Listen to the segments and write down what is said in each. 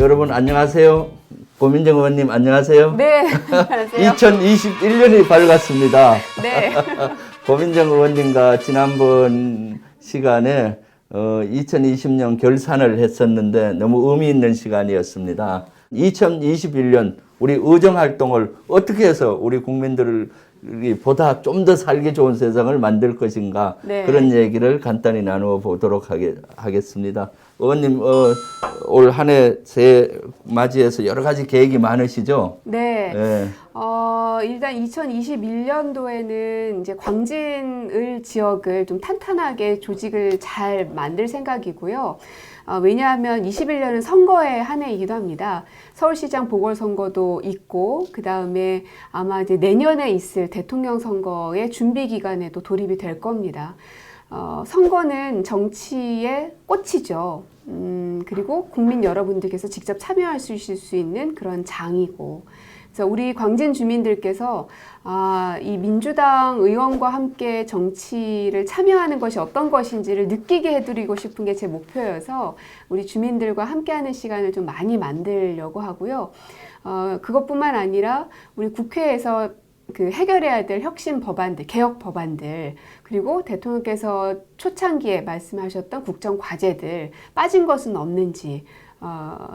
여러분 안녕하세요. 고민정 의원님 안녕하세요. 네, 안녕하세요. 2021년이 밝았습니다. 네. 고민정 의원님과 지난번 시간에 2020년 결산을 했었는데 너무 의미 있는 시간이었습니다. 2021년 우리 의정활동을 어떻게 해서 우리 국민들을 보다 좀 더 살기 좋은 세상을 만들 것인가 네. 그런 얘기를 간단히 나누어 보도록 하겠습니다. 의원님 올 한 해 새해 맞이해서 여러 가지 계획이 많으시죠? 네. 네. 일단 2021년도에는 이제 광진을 지역을 좀 탄탄하게 조직을 잘 만들 생각이고요. 왜냐하면 21년은 선거의 한 해이기도 합니다. 서울시장 보궐선거도 있고, 그 다음에 아마 이제 내년에 있을 대통령 선거의 준비 기간에도 돌입이 될 겁니다. 선거는 정치의 꽃이죠. 그리고 국민 여러분들께서 직접 참여할 수 있을 수 있는 그런 장이고, 그래서 우리 광진 주민들께서 이 민주당 의원과 함께 정치를 참여하는 것이 어떤 것인지를 느끼게 해드리고 싶은 게 제 목표여서 우리 주민들과 함께하는 시간을 좀 많이 만들려고 하고요. 그것뿐만 아니라 우리 국회에서 그 해결해야 될 혁신 법안들, 개혁 법안들, 그리고 대통령께서 초창기에 말씀하셨던 국정 과제들 빠진 것은 없는지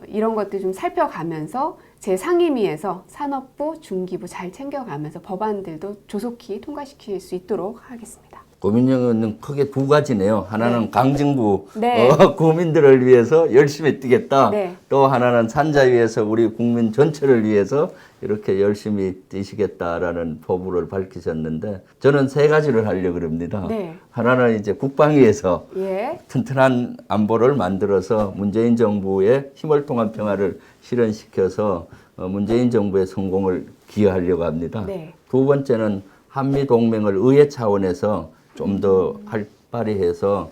이런 것들 좀 살펴가면서 제 상임위에서 산업부, 중기부 잘 챙겨가면서 법안들도 조속히 통과시킬 수 있도록 하겠습니다. 고민정 의원님 크게 두 가지네요. 하나는 네. 강진구 네. 국민들을 위해서 열심히 뛰겠다. 네. 또 하나는 산자위에서 우리 국민 전체를 위해서 이렇게 열심히 뛰시겠다라는 포부를 밝히셨는데 저는 세 가지를 하려고 합니다. 네. 하나는 이제 국방위에서 예. 튼튼한 안보를 만들어서 문재인 정부의 힘을 통한 평화를 실현시켜서 문재인 정부의 성공을 기여하려고 합니다. 네. 두 번째는 한미 동맹을 의회 차원에서 좀 더 활발히해서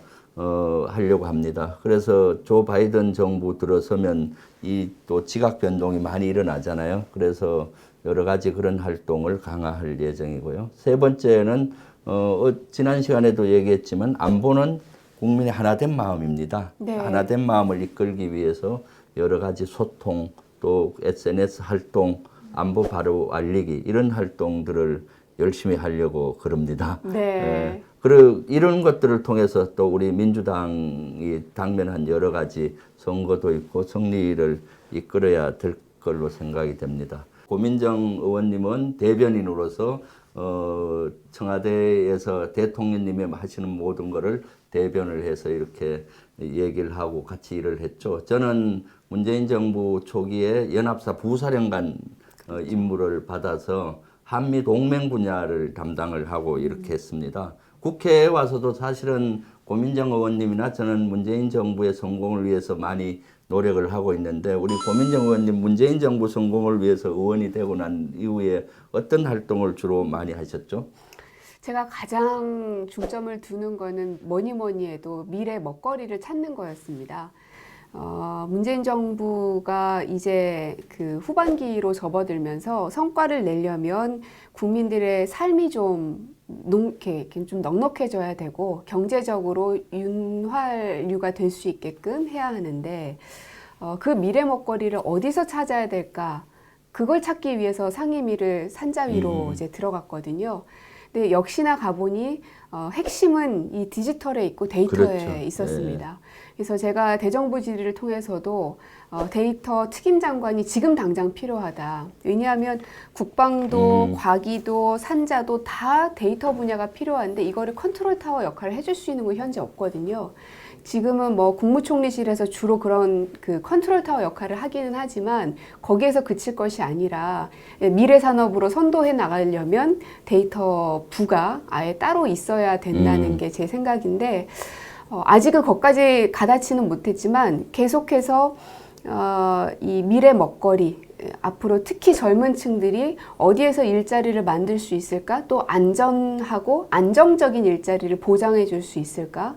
하려고 합니다. 그래서 조 바이든 정부 들어서면 이 또 지각 변동이 많이 일어나잖아요. 그래서 여러 가지 그런 활동을 강화할 예정이고요. 세 번째는 지난 시간에도 얘기했지만 안보는 국민의 하나된 마음입니다. 네. 하나된 마음을 이끌기 위해서 여러 가지 소통 또 SNS 활동 안보 바로 알리기 이런 활동들을 열심히 하려고 그럽니다. 네. 그리고 이런 것들을 통해서 또 우리 민주당이 당면한 여러 가지 선거도 있고 승리를 이끌어야 될 걸로 생각이 됩니다. 고민정 의원님은 대변인으로서 청와대에서 대통령님이 하시는 모든 것을 대변을 해서 이렇게 얘기를 하고 같이 일을 했죠. 저는 문재인 정부 초기에 연합사 부사령관 임무를 받아서 한미 동맹 분야를 담당을 하고 이렇게 했습니다. 국회에 와서도 사실은 고민정 의원님이나 저는 문재인 정부의 성공을 위해서 많이 노력을 하고 있는데 우리 고민정 의원님 문재인 정부 성공을 위해서 의원이 되고 난 이후에 어떤 활동을 주로 많이 하셨죠? 제가 가장 중점을 두는 거는 뭐니 해도 미래 먹거리를 찾는 거였습니다. 문재인 정부가 이제 그 후반기로 접어들면서 성과를 내려면 국민들의 삶이 좀 넉넉해져야 되고 경제적으로 윤활유가 될 수 있게끔 해야 하는데 그 미래 먹거리를 어디서 찾아야 될까? 그걸 찾기 위해서 상임위를 산자위로 이제 들어갔거든요. 근데 역시나 가보니 핵심은 이 디지털에 있고 데이터에 그렇죠. 있었습니다. 네. 그래서 제가 대정부 질의를 통해서도 데이터 특임 장관이 지금 당장 필요하다. 왜냐하면 국방도 과기도 산자도 다 데이터 분야가 필요한데 이거를 컨트롤 타워 역할을 해줄 수 있는 건 현재 없거든요. 지금은 뭐 국무총리실에서 주로 그런 그 컨트롤 타워 역할을 하기는 하지만 거기에서 그칠 것이 아니라 미래 산업으로 선도해 나가려면 데이터 부가 아예 따로 있어야 된다는 게 제 생각인데 아직은 거기까지 가닿지는 못했지만 계속해서 이 미래 먹거리 앞으로 특히 젊은 층들이 어디에서 일자리를 만들 수 있을까? 또 안전하고 안정적인 일자리를 보장해 줄 수 있을까?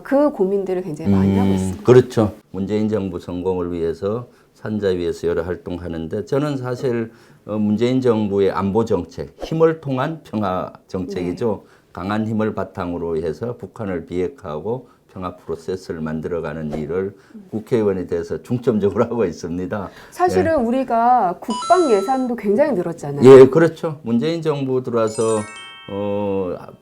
그 고민들을 굉장히 많이 하고 있습니다. 그렇죠. 문재인 정부 성공을 위해서 산자위에서 여러 활동하는데 저는 사실 문재인 정부의 안보 정책, 힘을 통한 평화 정책이죠. 네. 강한 힘을 바탕으로 해서 북한을 비핵화하고 평화 프로세스를 만들어가는 일을 국회의원이 돼서 중점적으로 하고 있습니다. 사실은 우리가 국방 예산도 굉장히 늘었잖아요. 예, 그렇죠. 문재인 정부 들어와서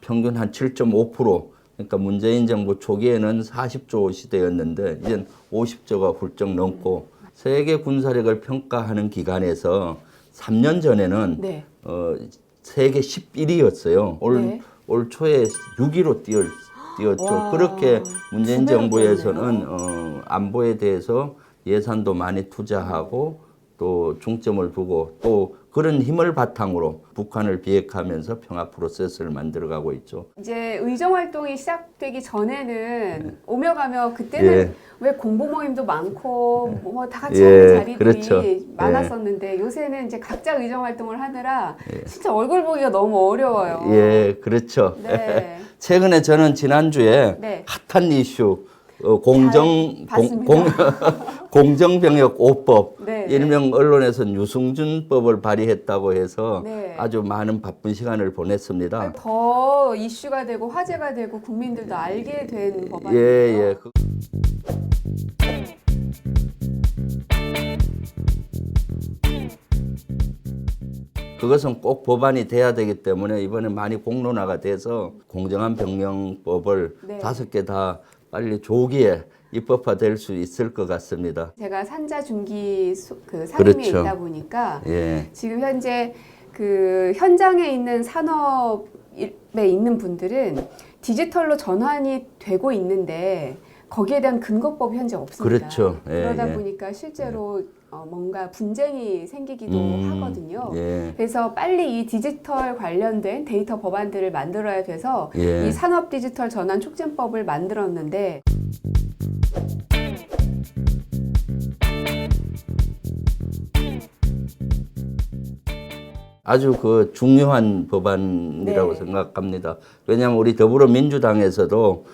평균 한 7.5%. 그러니까 문재인 정부 초기에는 40조 시대였는데 이젠 50조가 훌쩍 넘고 세계 군사력을 평가하는 기관에서 3년 전에는 네. 세계 11위였어요. 네. 올 초에 6위로 뛰었죠. 와, 그렇게 문재인 두 배로 정부에서는 안보에 대해서 예산도 많이 투자하고 또 중점을 두고 또 그런 힘을 바탕으로 북한을 비핵화하면서 평화 프로세스를 만들어가고 있죠. 이제 의정 활동이 시작되기 전에는 오며 가며 그때는 예. 왜 공보 모임도 많고 뭐 다 같이 예, 하는 자리들이 그렇죠. 많았었는데 요새는 이제 각자 의정 활동을 하느라 진짜 얼굴 보기가 너무 어려워요. 예, 그렇죠. 네. 최근에 저는 지난주에 네. 핫한 이슈 공정병역 5법 네, 네. 일명 언론에서는 유승준법을 발의했다고 해서 네. 아주 많은 바쁜 시간을 보냈습니다. 더 이슈가 되고 화제가 되고 국민들도 알게 된 예, 법안이에요. 예. 그것은 꼭 법안이 돼야 되기 때문에 이번에 많이 공론화가 돼서 공정한 병명법을 네. 5개 다 빨리 조기에 입법화될 수 있을 것 같습니다. 제가 산자 중기 그 상임위에 그렇죠. 있다 보니까 예. 지금 현재 그 현장에 있는 산업에 있는 분들은 디지털로 전환이 되고 있는데 거기에 대한 근거법이 현재 없습니다. 그렇죠. 예, 그러다 예. 보니까 실제로 뭔가 분쟁이 생기기도 하거든요. 예. 그래서 빨리 이 디지털 관련된 데이터 법안들을 만들어야 돼서 예. 이 산업 디지털 전환 촉진법을 만들었는데 아주 그 중요한 법안이라고 네. 생각합니다. 왜냐하면 우리 더불어민주당에서도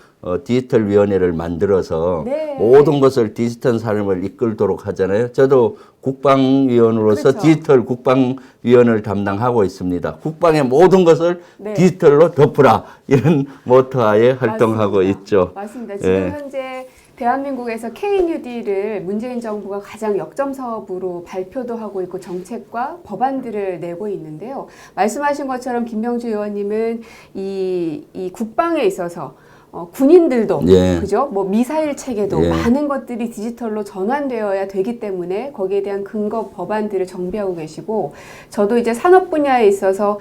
디지털 위원회를 만들어서 네. 모든 것을 디지털 삶을 이끌도록 하잖아요. 저도 국방위원으로서 그렇죠. 디지털 국방위원을 담당하고 있습니다. 국방의 모든 것을 네. 디지털로 덮으라 이런 모토하에 활동하고 맞습니다. 있죠. 맞습니다. 지금 예. 현재 대한민국에서 K-뉴딜을 문재인 정부가 가장 역점사업으로 발표도 하고 있고 정책과 법안들을 내고 있는데요. 말씀하신 것처럼 김명주 의원님은 이 국방에 있어서 군인들도 예. 그죠? 뭐 미사일 체계도 예. 많은 것들이 디지털로 전환되어야 되기 때문에 거기에 대한 근거 법안들을 정비하고 계시고 저도 이제 산업 분야에 있어서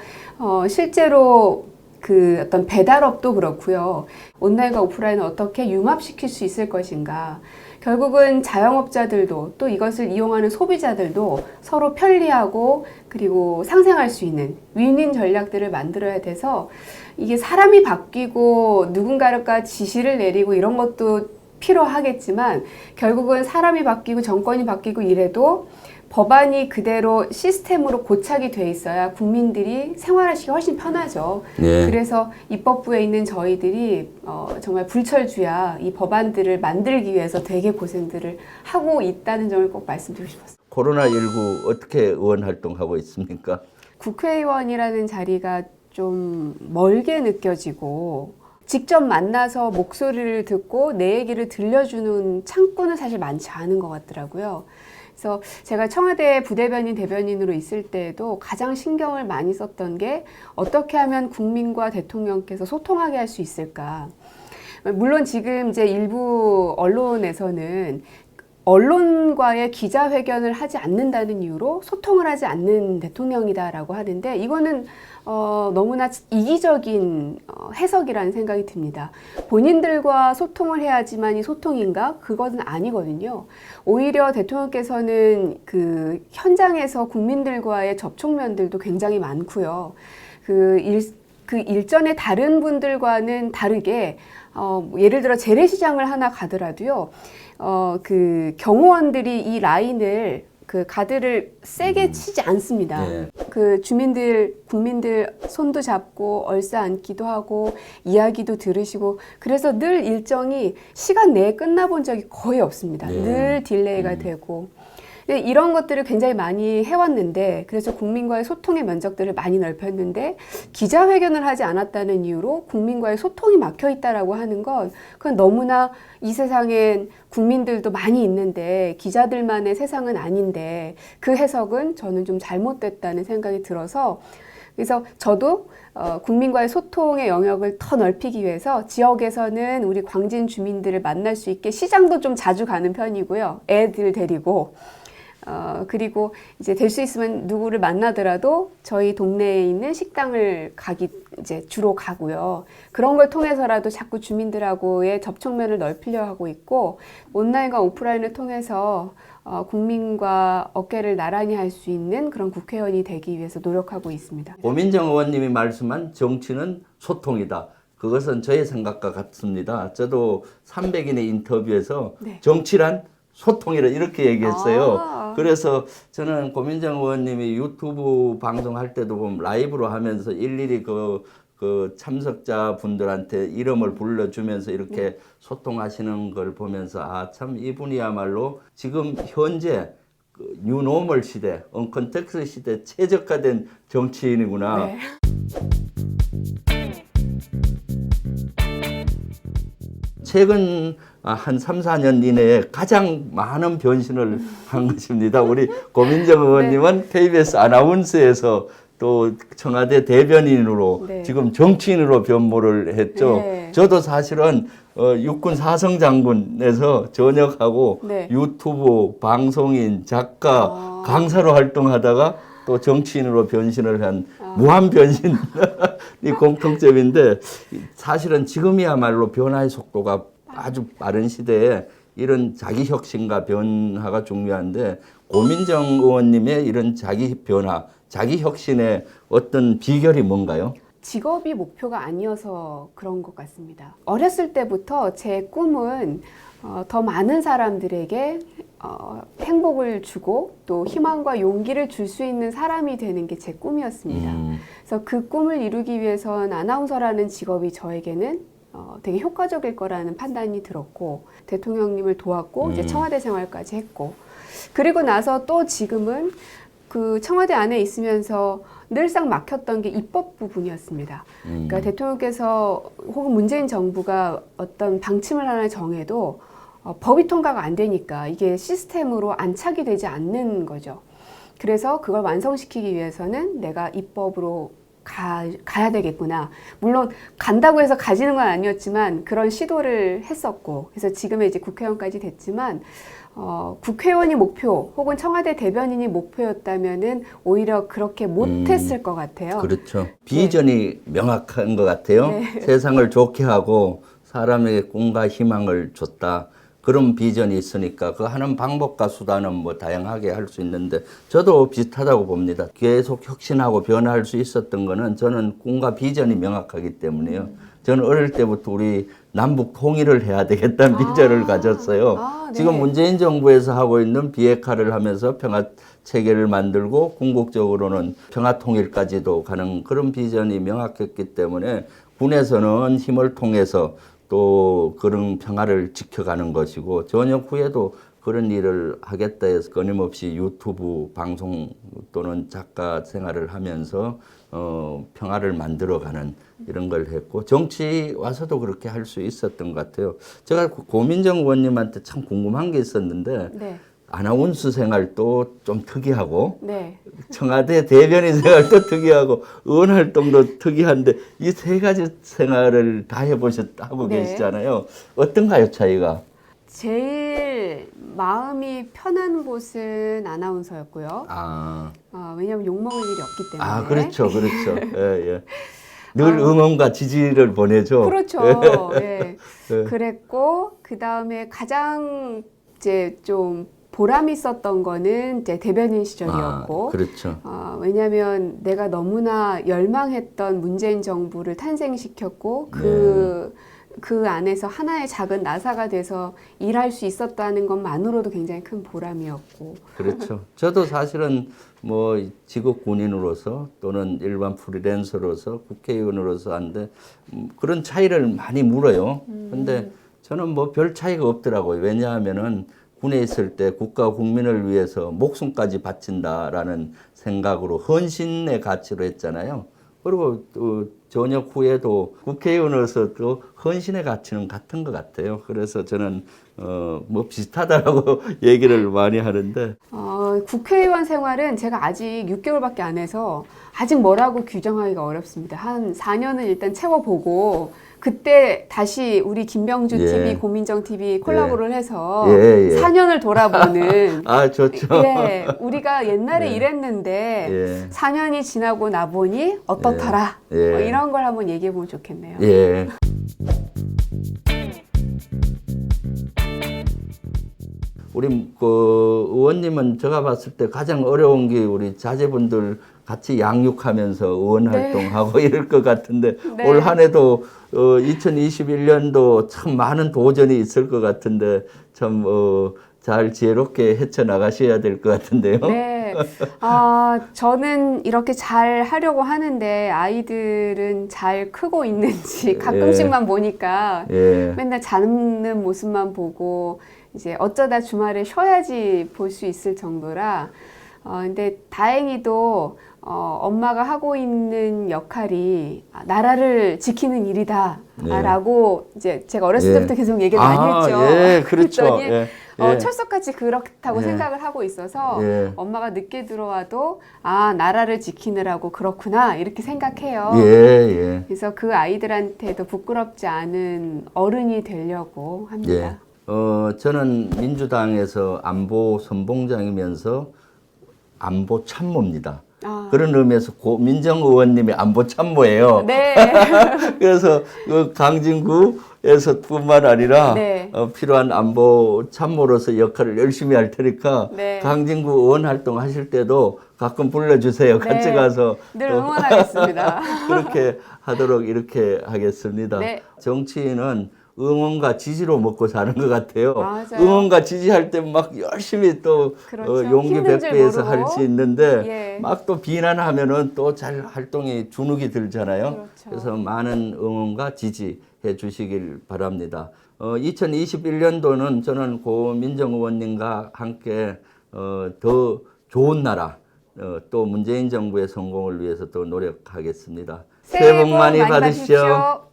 실제로 그 어떤 배달업도 그렇고요. 온라인과 오프라인을 어떻게 융합시킬 수 있을 것인가. 결국은 자영업자들도 또 이것을 이용하는 소비자들도 서로 편리하고 그리고 상생할 수 있는 윈윈 전략들을 만들어야 돼서 이게 사람이 바뀌고 누군가가 지시를 내리고 이런 것도 필요하겠지만 결국은 사람이 바뀌고 정권이 바뀌고 이래도 법안이 그대로 시스템으로 고착이 돼 있어야 국민들이 생활하시기 훨씬 편하죠. 예. 그래서 입법부에 있는 저희들이 정말 불철주야 이 법안들을 만들기 위해서 되게 고생들을 하고 있다는 점을 꼭 말씀드리고 싶었어요. 코로나19 어떻게 의원 활동하고 있습니까? 국회의원이라는 자리가 좀 멀게 느껴지고 직접 만나서 목소리를 듣고 내 얘기를 들려주는 창구는 사실 많지 않은 것 같더라고요. 그래서 제가 청와대 부대변인 대변인으로 있을 때에도 가장 신경을 많이 썼던 게 어떻게 하면 국민과 대통령께서 소통하게 할 수 있을까. 물론 지금 이제 일부 언론에서는 언론과의 기자회견을 하지 않는다는 이유로 소통을 하지 않는 대통령이다라고 하는데 이거는 너무나 이기적인 해석이라는 생각이 듭니다. 본인들과 소통을 해야지만 이 소통인가? 그것은 아니거든요. 오히려 대통령께서는 그 현장에서 국민들과의 접촉면들도 굉장히 많고요. 그 일전에 다른 분들과는 다르게 예를 들어 재래시장을 하나 가더라도요. 그 경호원들이 이 라인을 그 가드를 세게 치지 않습니다. 예. 그 국민들 손도 잡고 얼싸안기도 하고 이야기도 들으시고 그래서 늘 일정이 시간 내에 끝나본 적이 거의 없습니다. 예. 늘 딜레이가 되고 근데 이런 것들을 굉장히 많이 해왔는데 그래서 국민과의 소통의 면적들을 많이 넓혔는데 기자회견을 하지 않았다는 이유로 국민과의 소통이 막혀 있다라고 하는 건 그건 너무나 이 세상엔 국민들도 많이 있는데 기자들만의 세상은 아닌데 그 해석은 저는 좀 잘못됐다는 생각이 들어서 그래서 저도 국민과의 소통의 영역을 더 넓히기 위해서 지역에서는 우리 광진 주민들을 만날 수 있게 시장도 좀 자주 가는 편이고요. 애들 데리고 그리고 이제 될 수 있으면 누구를 만나더라도 저희 동네에 있는 식당을 이제 주로 가고요. 그런 걸 통해서라도 자꾸 주민들하고의 접촉면을 넓히려 하고 있고 온라인과 오프라인을 통해서 국민과 어깨를 나란히 할 수 있는 그런 국회의원이 되기 위해서 노력하고 있습니다. 고민정 의원님이 말씀한 정치는 소통이다. 그것은 저의 생각과 같습니다. 저도 300인의 인터뷰에서 네. 정치란 소통이라 이렇게 얘기했어요. 아. 그래서 저는 고민정 의원님이 유튜브 방송할 때도 보면 라이브로 하면서 일일이 그 참석자 분들한테 이름을 불러주면서 이렇게 소통하시는 걸 보면서 아, 참 이분이야말로 지금 현재 그 뉴노멀 시대, 언컨텍스트 시대 최적화된 정치인이구나. 네. 최근 한 3, 4년 이내에 가장 많은 변신을 한 것입니다. 우리 고민정 의원님은 KBS 아나운서에서 또 청와대 대변인으로 네. 지금 정치인으로 변모를 했죠. 네. 저도 사실은 육군 사성장군에서 전역하고 네. 유튜브, 방송인, 작가, 강사로 활동하다가 또 정치인으로 변신을 한 무한 변신이 공통점인데 사실은 지금이야말로 변화의 속도가 아주 빠른 시대에 이런 자기 혁신과 변화가 중요한데 고민정 의원님의 이런 자기 변화, 자기 혁신의 어떤 비결이 뭔가요? 직업이 목표가 아니어서 그런 것 같습니다. 어렸을 때부터 제 꿈은 더 많은 사람들에게 행복을 주고 또 희망과 용기를 줄 수 있는 사람이 되는 게 제 꿈이었습니다. 그래서 그 꿈을 이루기 위해선 아나운서라는 직업이 저에게는 되게 효과적일 거라는 판단이 들었고 대통령님을 도왔고 이제 청와대 생활까지 했고 그리고 나서 또 지금은 그 청와대 안에 있으면서 늘상 막혔던 게 입법 부분이었습니다. 그러니까 대통령께서 혹은 문재인 정부가 어떤 방침을 하나 정해도 법이 통과가 안 되니까 이게 시스템으로 안착이 되지 않는 거죠. 그래서 그걸 완성시키기 위해서는 내가 입법으로 가야 되겠구나. 물론 간다고 해서 가지는 건 아니었지만 그런 시도를 했었고 그래서 지금의 이제 국회의원까지 됐지만 국회의원이 목표 혹은 청와대 대변인이 목표였다면은 오히려 그렇게 못했을 것 같아요. 그렇죠. 비전이 명확한 것 같아요. 네. 세상을 좋게 하고 사람에게 꿈과 희망을 줬다. 그런 비전이 있으니까 그 하는 방법과 수단은 뭐 다양하게 할 수 있는데 저도 비슷하다고 봅니다. 계속 혁신하고 변화할 수 있었던 거는 저는 꿈과 비전이 명확하기 때문에요. 저는 어릴 때부터 우리 남북 통일을 해야 되겠다는 비전을 가졌어요. 네. 지금 문재인 정부에서 하고 있는 비핵화를 하면서 평화 체계를 만들고 궁극적으로는 평화 통일까지도 가는 그런 비전이 명확했기 때문에 군에서는 힘을 통해서 또 그런 평화를 지켜가는 것이고 전역 후에도 그런 일을 하겠다 해서 끊임없이 유튜브 방송 또는 작가 생활을 하면서 평화를 만들어가는 이런 걸 했고 정치 와서도 그렇게 할 수 있었던 것 같아요. 제가 고민정 의원님한테 참 궁금한 게 있었는데 네. 아나운서 생활도 좀 특이하고 네. 청와대 대변인 생활도 특이하고 의원 활동도 특이한데 이 세 가지 생활을 다 하고 네. 계시잖아요. 어떤가요, 차이가? 제일 마음이 편한 곳은 아나운서였고요. 왜냐하면 욕먹을 일이 없기 때문에. 그렇죠, 그렇죠. 예, 예. 늘 응원과 지지를 보내죠. 그렇죠. 예. 그랬고 그 다음에 가장 이제 좀 보람 있었던 거는 이제 대변인 시절이었고, 그렇죠. 왜냐하면 내가 너무나 열망했던 문재인 정부를 탄생시켰고 그 안에서 하나의 작은 나사가 돼서 일할 수 있었다는 것만으로도 굉장히 큰 보람이었고. 그렇죠. 저도 사실은 뭐 직업 군인으로서 또는 일반 프리랜서로서 국회의원으로서 하는데 그런 차이를 많이 물어요. 근데 저는 뭐 별 차이가 없더라고요. 왜냐하면은 군에 있을 때 국가 국민을 위해서 목숨까지 바친다라는 생각으로 헌신의 가치로 했잖아요. 그리고 또 전역 후에도 국회의원으로서 또 헌신의 가치는 같은 것 같아요. 그래서 저는 뭐 비슷하다라고 얘기를 많이 하는데 국회의원 생활은 제가 아직 6개월밖에 안 해서 아직 뭐라고 규정하기가 어렵습니다. 한 4년은 일단 채워보고 그때 다시 우리 김병주 예. TV, 고민정 TV 콜라보를 해서 예, 예. 4년을 돌아보는 아 좋죠. 예, 우리가 옛날에 예. 이랬는데 예. 4년이 지나고 나보니 어떻더라 예. 뭐 이런 걸 한번 얘기해 보면 좋겠네요. 예. 우리 그 의원님은 제가 봤을 때 가장 어려운 게 우리 자제분들 같이 양육하면서 의원 네. 활동하고 이럴 것 같은데 네. 올 한 해도 2021년도 참 많은 도전이 있을 것 같은데 참 잘 지혜롭게 헤쳐나가셔야 될 것 같은데요. 네. 저는 이렇게 잘 하려고 하는데 아이들은 잘 크고 있는지 가끔씩만 보니까 예. 맨날 자는 모습만 보고 이제 어쩌다 주말에 쉬어야지 볼 수 있을 정도라 근데 다행히도 엄마가 하고 있는 역할이 나라를 지키는 일이다 라고 이제 제가 어렸을 때부터 계속 얘기를 많이 했죠. 예, 그렇죠. 그랬더니 예. 철석같이 그렇다고 예. 생각을 하고 있어서 예. 엄마가 늦게 들어와도 나라를 지키느라고 그렇구나 이렇게 생각해요. 예, 예. 그래서 그 아이들한테도 부끄럽지 않은 어른이 되려고 합니다. 예. 저는 민주당에서 안보 선봉장이면서 안보 참모입니다. 그런 의미에서 민정 의원님이 안보 참모예요. 네. 그래서 그 강진구에서 뿐만 아니라 네. 필요한 안보 참모로서 역할을 열심히 할 테니까 네. 강진구 의원 활동 하실 때도 가끔 불러주세요. 같이 네. 가서 늘 또 응원하겠습니다. 그렇게 하도록 이렇게 하겠습니다. 네. 정치인은 응원과 지지로 먹고 사는 것 같아요. 맞아요. 응원과 지지할 때 막 열심히 또 그렇죠. 용기 힘든 줄 백배해서 모르고. 할 수 있는데 예. 막 또 비난하면은 또 잘 활동이 주눅이 들잖아요. 그렇죠. 그래서 많은 응원과 지지해 주시길 바랍니다. 2021년도는 저는 고 민정 의원님과 함께 더 좋은 나라 또 문재인 정부의 성공을 위해서 또 노력하겠습니다. 새해 복 많이 받으십시오.